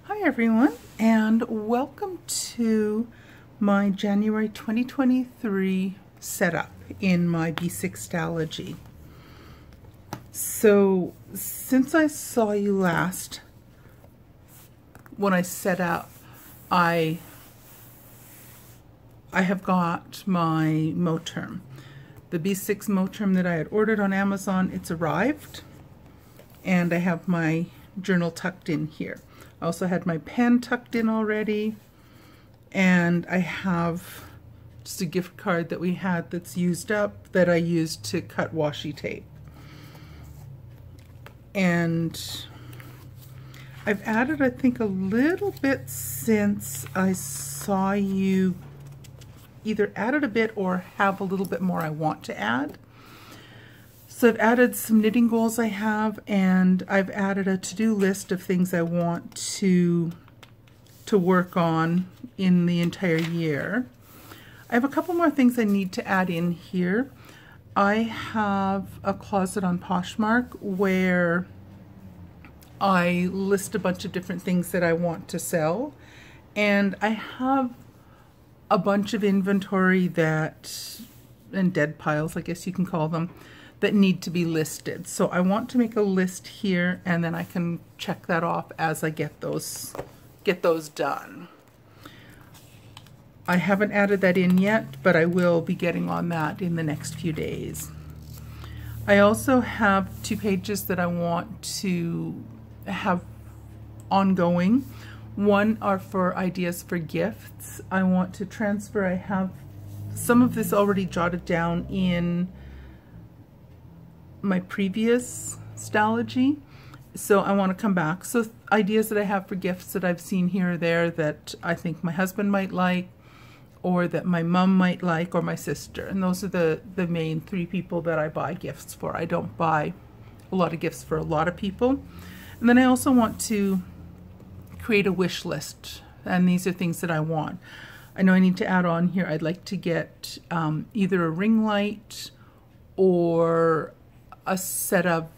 Hi everyone, and welcome to my January 2023 setup in my B6 Stalogy. So since I saw you last when I set up, I have got my Moterm. The B6 Moterm that I had ordered on Amazon, it's arrived, and I have my journal tucked in here. I also had my pen tucked in already, and I have just a gift card that we had that's used up that I used to cut washi tape. And I've added, I think, a little bit since I saw you either added a bit or have a little bit more I want to add. So I've added some knitting goals I have, and I've added a to-do list of things I want to work on in the entire year. I have a couple more things I need to add in here. I have a closet on Poshmark where I list a bunch of different things that I want to sell, and I have a bunch of inventory and dead piles, I guess you can call them, that need to be listed. So I want to make a list here, and then I can check that off as I get those done. I haven't added that in yet, but I will be getting on that in the next few days. I also have 2 pages that I want to have ongoing. One are for ideas for gifts. I want to transfer, I have some of this already jotted down in my previous Stalogy, so I want to come back. So ideas that I have for gifts that I've seen here or there that I think my husband might like, or that my mom might like, or my sister. And those are the main 3 people that I buy gifts for. I don't buy a lot of gifts for a lot of people. And then I also want to create a wish list, and these are things that I want. I know I need to add on here, I'd like to get either a ring light or a set of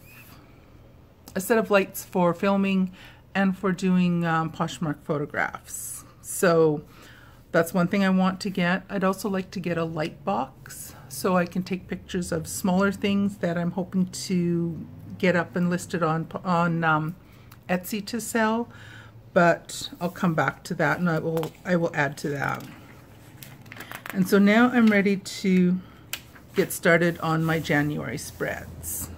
lights for filming and for doing Poshmark photographs. So that's one thing I want to get. I'd also like to get a light box so I can take pictures of smaller things that I'm hoping to get up and listed on Etsy to sell, but I'll come back to that, and I will add to that. And so now I'm ready to get started on my January spreads.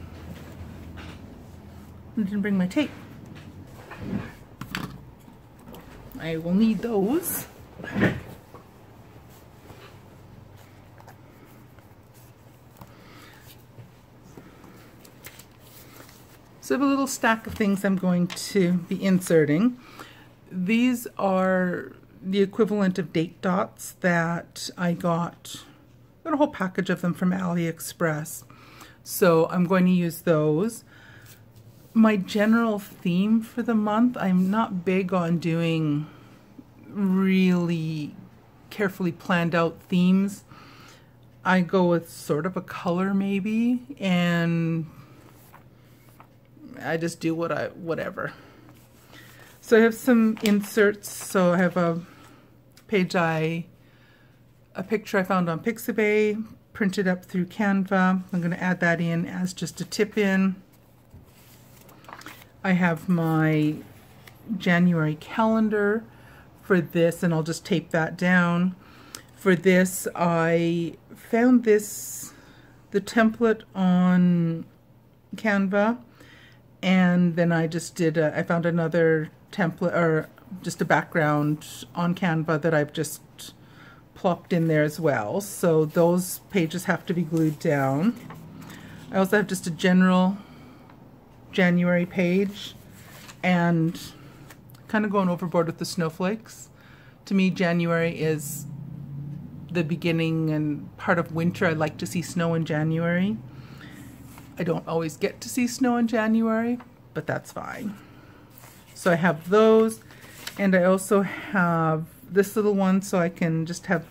I didn't bring my tape. I will need those. So I have a little stack of things I'm going to be inserting. These are the equivalent of date dots that I got a whole package of them from AliExpress. So I'm going to use those. My general theme for the month, I'm not big on doing really carefully planned out themes. I go with sort of a color maybe, and I just do whatever. So I have some inserts. So I have a picture I found on Pixabay, printed up through Canva. I'm going to add that in as just a tip in. I have my January calendar for this, and I'll just tape that down. For this, I found the template on Canva, and then I just I found another template, or just a background on Canva that I've just plopped in there as well. So those pages have to be glued down. I also have just a general January page, and kind of going overboard with the snowflakes. To me, January is the beginning and part of winter. I like to see snow in January. I don't always get to see snow in January, but that's fine. So I have those, and I also have this little one, so I can just have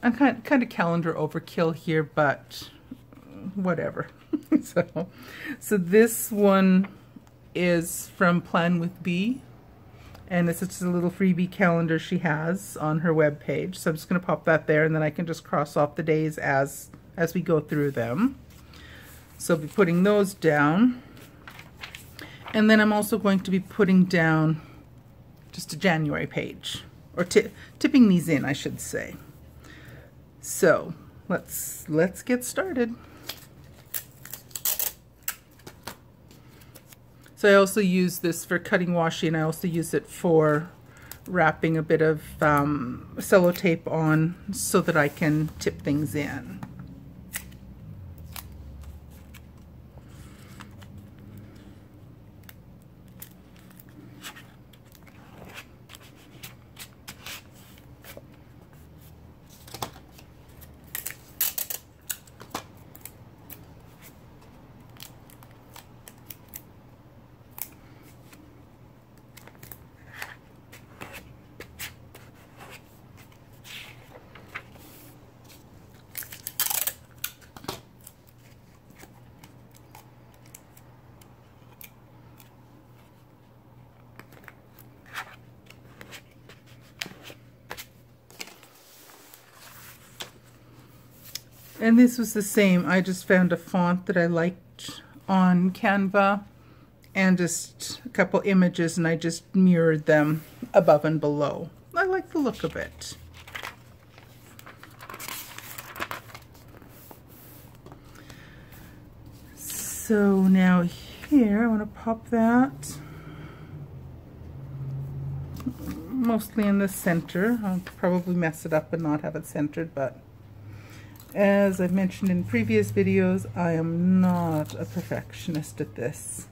a kind of calendar overkill here, but whatever. So this one is from Plan with B, And this is a little freebie calendar she has on her web page. So I'm just going to pop that there, and then I can just cross off the days as we go through them. So I'll be putting those down. And then I'm also going to be putting down just a January page, or tipping these in, I should say. So let's get started. So I also use this for cutting washi, and I also use it for wrapping a bit of sellotape on so that I can tip things in. And this was the same. I just found a font that I liked on Canva and just a couple images, and I just mirrored them above and below. I like the look of it. So now here, I want to pop that mostly in the center. I'll probably mess it up and not have it centered, but as I've mentioned in previous videos, I am not a perfectionist at this.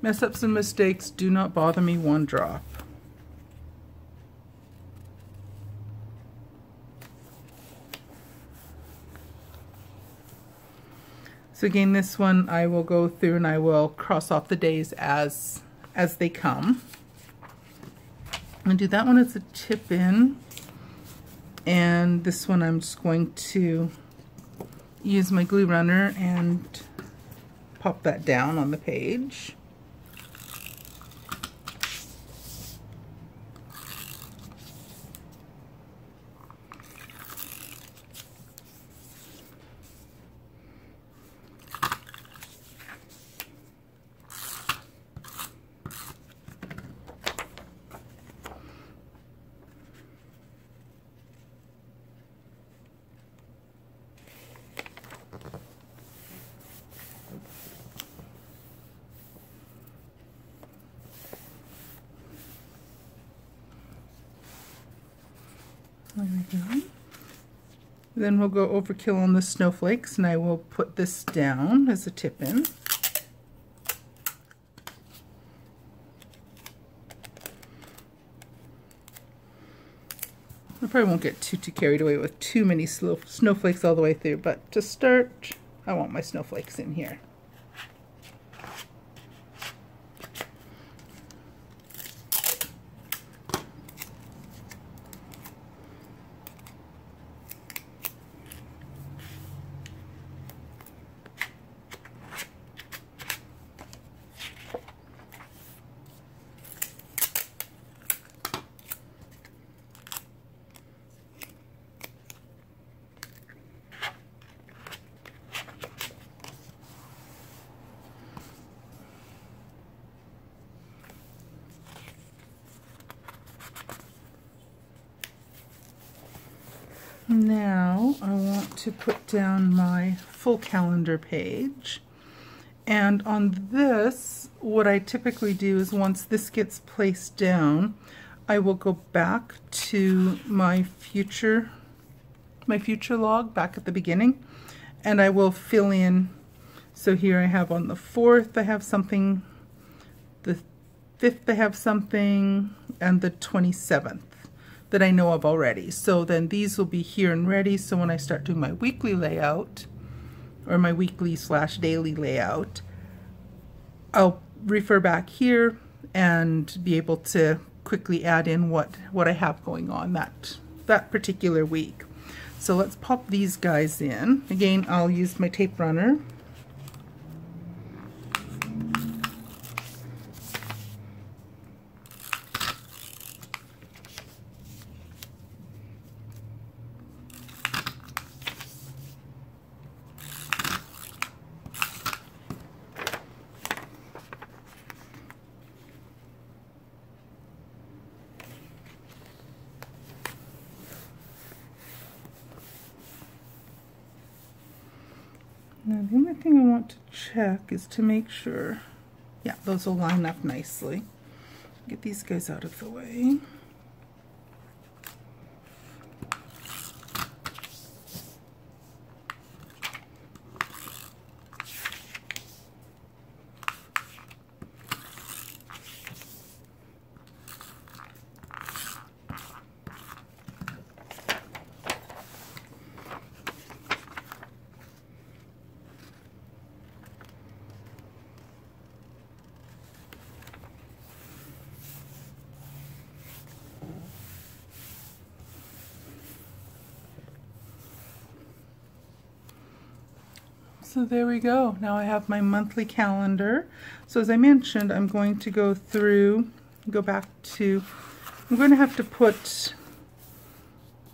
Mess-ups and mistakes do not bother me one drop. So again, this one I will go through and I will cross off the days as they come. And do that one as a tip in. And this one I'm just going to use my glue runner and pop that down on the page. There we go. Then we'll go overkill on the snowflakes, and I will put this down as a tip in. I probably won't get too carried away with too many snowflakes all the way through, but to start, I want my snowflakes in here. Now I want to put down my full calendar page, and on this what I typically do is once this gets placed down, I will go back to my future log back at the beginning, and I will fill in. So here I have on the 4th I have something, the 5th I have something, and the 27th that I know of already. So then these will be here and ready, so when I start doing my weekly layout, or my weekly/daily layout, I'll refer back here and be able to quickly add in what I have going on that particular week. So let's pop these guys in. Again, I'll use my tape runner. Now the only thing I want to check is to make sure, yeah, those will line up nicely. Get these guys out of the way. So there we go. Now I have my monthly calendar. So as I mentioned, I'm going to go through, go back to, I'm going to have to put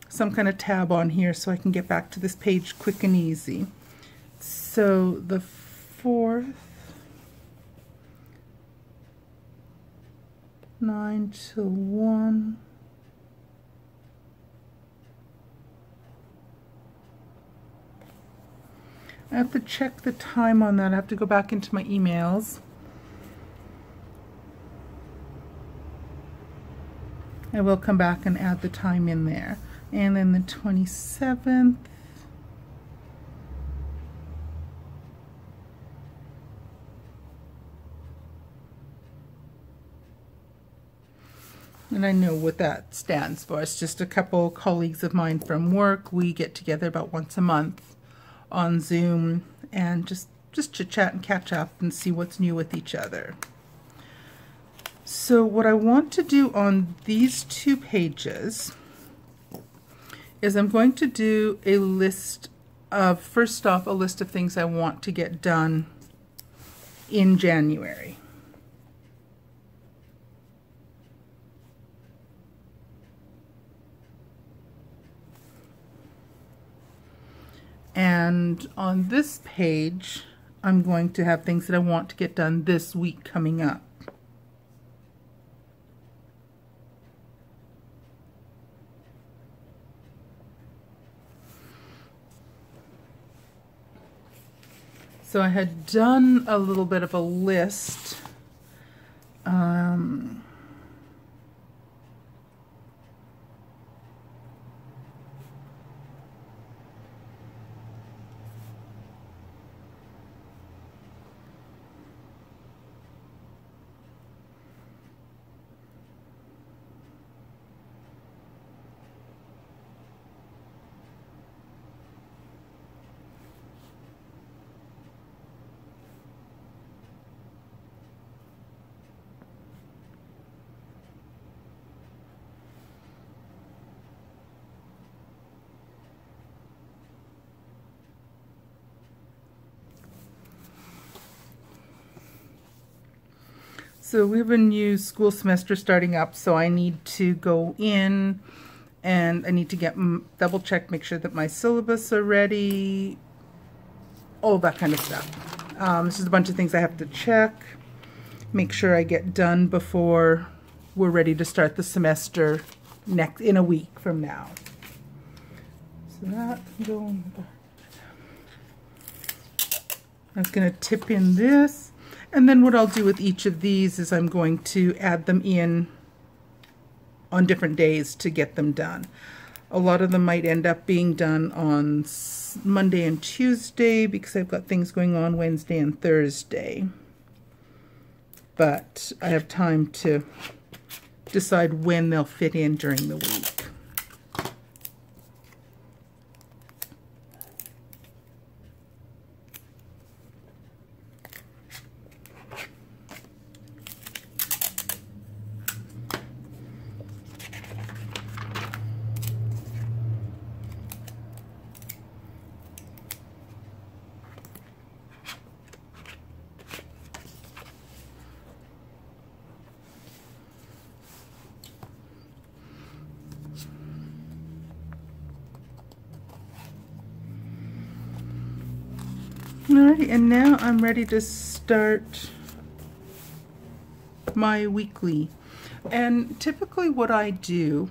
some kind of tab on here so I can get back to this page quick and easy. So the 4th, 9 till 1. I have to check the time on that. I have to go back into my emails. I will come back and add the time in there. And then the 27th. And I know what that stands for. It's just a couple colleagues of mine from work. We get together about once a month on Zoom and just chit-chat and catch up and see what's new with each other. So what I want to do on these 2 pages is I'm going to do a list of, first off, a list of things I want to get done in January. And on this page, I'm going to have things that I want to get done this week coming up. So I had done a little bit of a list. So we have a new school semester starting up, so I need to go in and I need to get double check, make sure that my syllabus are ready, all that kind of stuff. This is a bunch of things I have to check, make sure I get done before we're ready to start the semester in a week from now. So that can go in the back. I'm going to tip in this. And then what I'll do with each of these is I'm going to add them in on different days to get them done. A lot of them might end up being done on Monday and Tuesday because I've got things going on Wednesday and Thursday. But I have time to decide when they'll fit in during the week. Alrighty, and now I'm ready to start my weekly. And typically what I do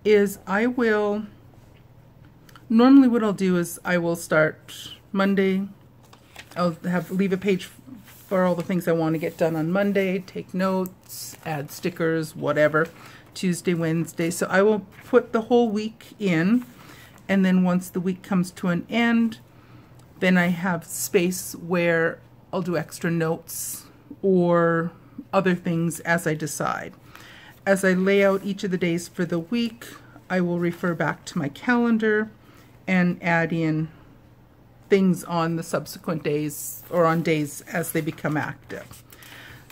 is normally what I'll do is I will start Monday, I'll leave a page for all the things I want to get done on Monday, take notes, add stickers, whatever, Tuesday, Wednesday. So I will put the whole week in, and then once the week comes to an end, then I have space where I'll do extra notes or other things as I decide. As I lay out each of the days for the week, I will refer back to my calendar and add in things on the subsequent days or on days as they become active.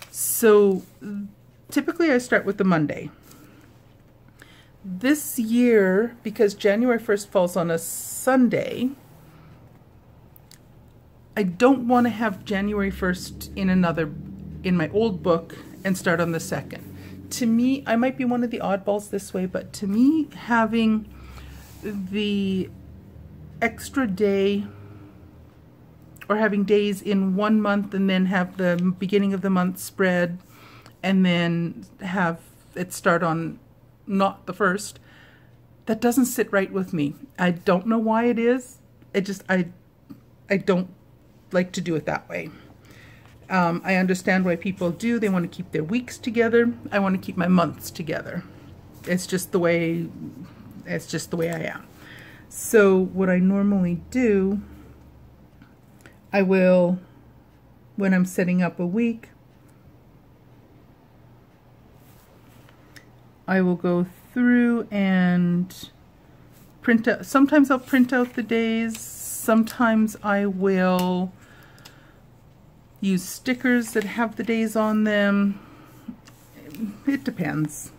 So typically I start with the Monday. This year, because January 1st falls on a Sunday, I don't want to have January 1st in my old book and start on the 2nd. To me, I might be one of the oddballs this way, but to me, having the extra day or having days in one month and then have the beginning of the month spread and then have it start on not the 1st, that doesn't sit right with me. I don't know why it is. I don't like to do it that way. I understand why people do. They want to keep their weeks together. I want to keep my months together. It's just the way I am. So what I normally do, I will, when I'm setting up a week, I will go through and print out. Sometimes I'll print out the days. Sometimes I will use stickers that have the days on them. It depends.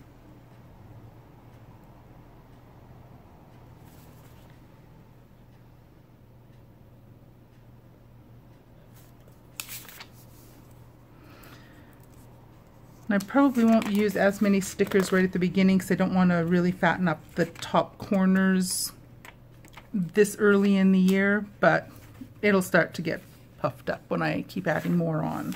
And I probably won't use as many stickers right at the beginning because I don't want to really fatten up the top corners this early in the year, but it'll start to get puffed up when I keep adding more on.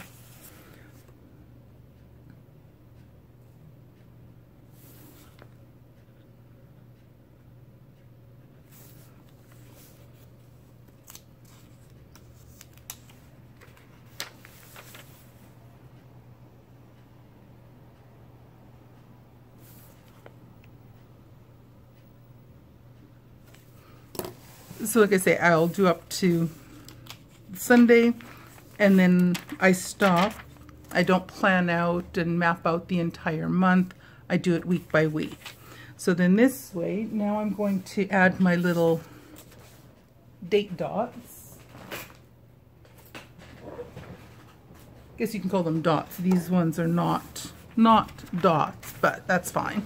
So like I say, I'll do up to Sunday and then I stop. I don't plan out and map out the entire month. I do it week by week. So then this way, now I'm going to add my little date dots. I guess you can call them dots. These ones are not dots, but that's fine.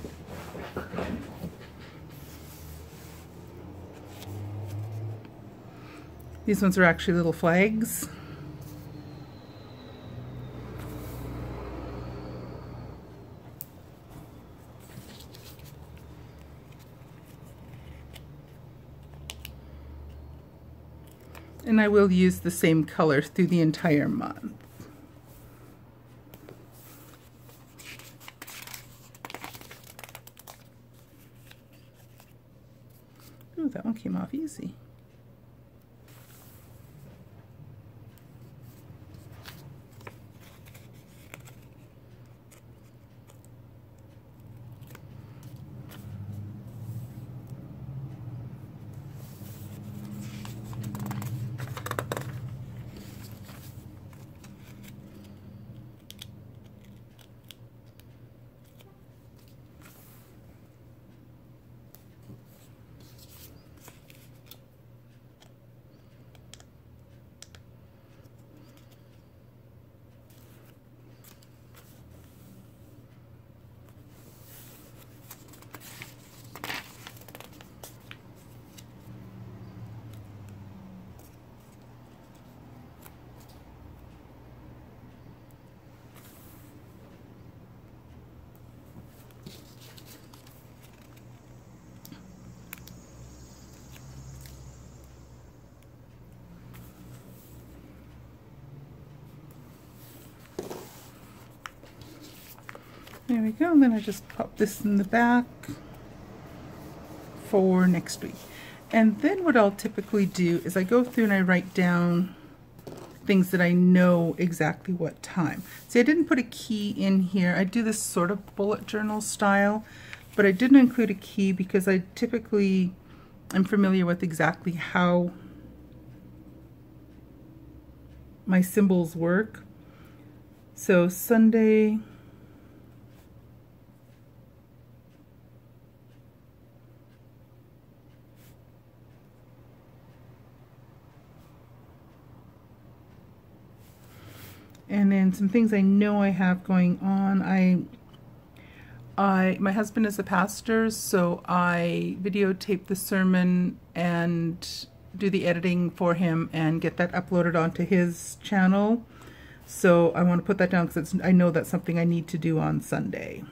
These ones are actually little flags. And I will use the same color through the entire month. Ooh, that one came off easy. There we go, and then I just pop this in the back for next week. And then what I'll typically do is I go through and I write down things that I know exactly what time. See, I didn't put a key in here. I do this sort of bullet journal style, but I didn't include a key because I typically am familiar with exactly how my symbols work. So Sunday, and then some things I know I have going on. My husband is a pastor, so I videotape the sermon and do the editing for him and get that uploaded onto his channel. So I want to put that down because I know that's something I need to do on Sunday.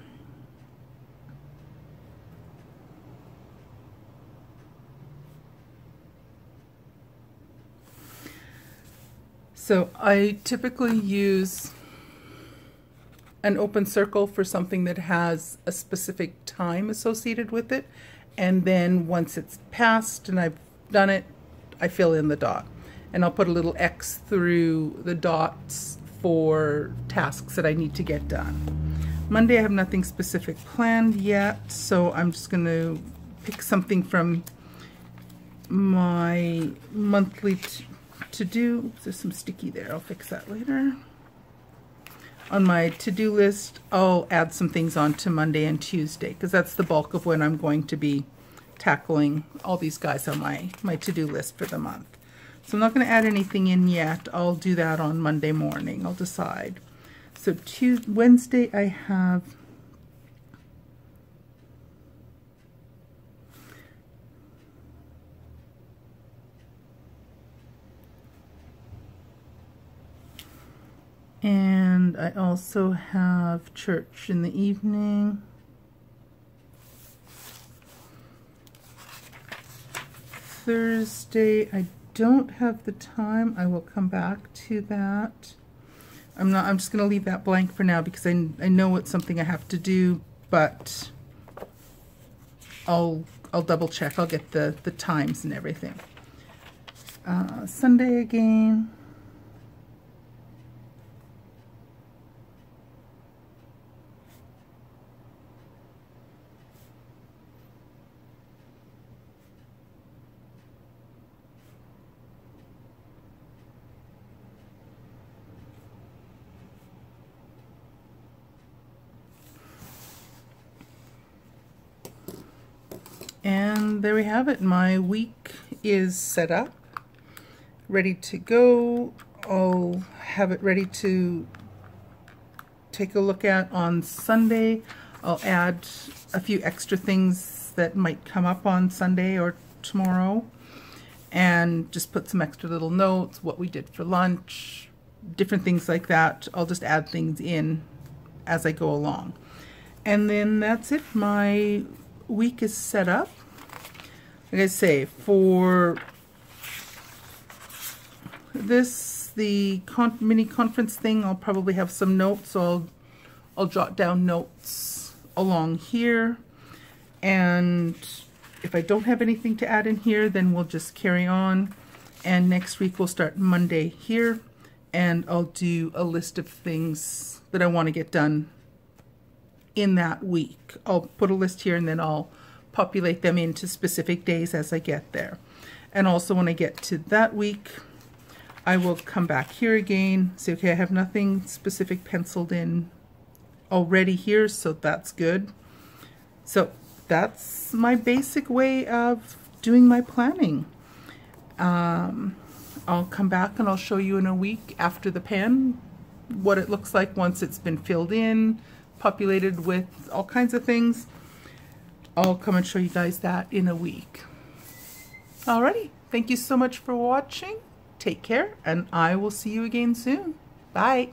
So I typically use an open circle for something that has a specific time associated with it, and then once it's passed and I've done it, I fill in the dot. And I'll put a little X through the dots for tasks that I need to get done. Monday I have nothing specific planned yet, so I'm just going to pick something from my monthly to-do. There's some sticky there, I'll fix that later. On my to-do list, I'll add some things on to Monday and Tuesday because that's the bulk of when I'm going to be tackling all these guys on my to-do list for the month. So I'm not going to add anything in yet. I'll do that on Monday morning. I'll decide. So Wednesday I have and I also have church in the evening. Thursday, I don't have the time. I will come back to that. I'm just going to leave that blank for now because I know it's something I have to do, but I'll double check. I'll get the times and everything. Sunday again. And there we have it. My week is set up, ready to go. I'll have it ready to take a look at on Sunday. I'll add a few extra things that might come up on Sunday or tomorrow and just put some extra little notes, what we did for lunch, different things like that. I'll just add things in as I go along. And then that's it. My week is set up. Like I say, for this, the mini conference thing, I'll probably have some notes, so I'll jot down notes along here. And if I don't have anything to add in here, then we'll just carry on. And next week we'll start Monday here, and I'll do a list of things that I want to get done in that week. I'll put a list here and then I'll populate them into specific days as I get there. And also when I get to that week, I will come back here again, say, okay, I have nothing specific penciled in already here, so that's good. So that's my basic way of doing my planning. I'll come back and I'll show you in a week after the pen what it looks like once it's been filled in, populated with all kinds of things. I'll come and show you guys that in a week. Alrighty, thank you so much for watching. Take care, and I will see you again soon. Bye.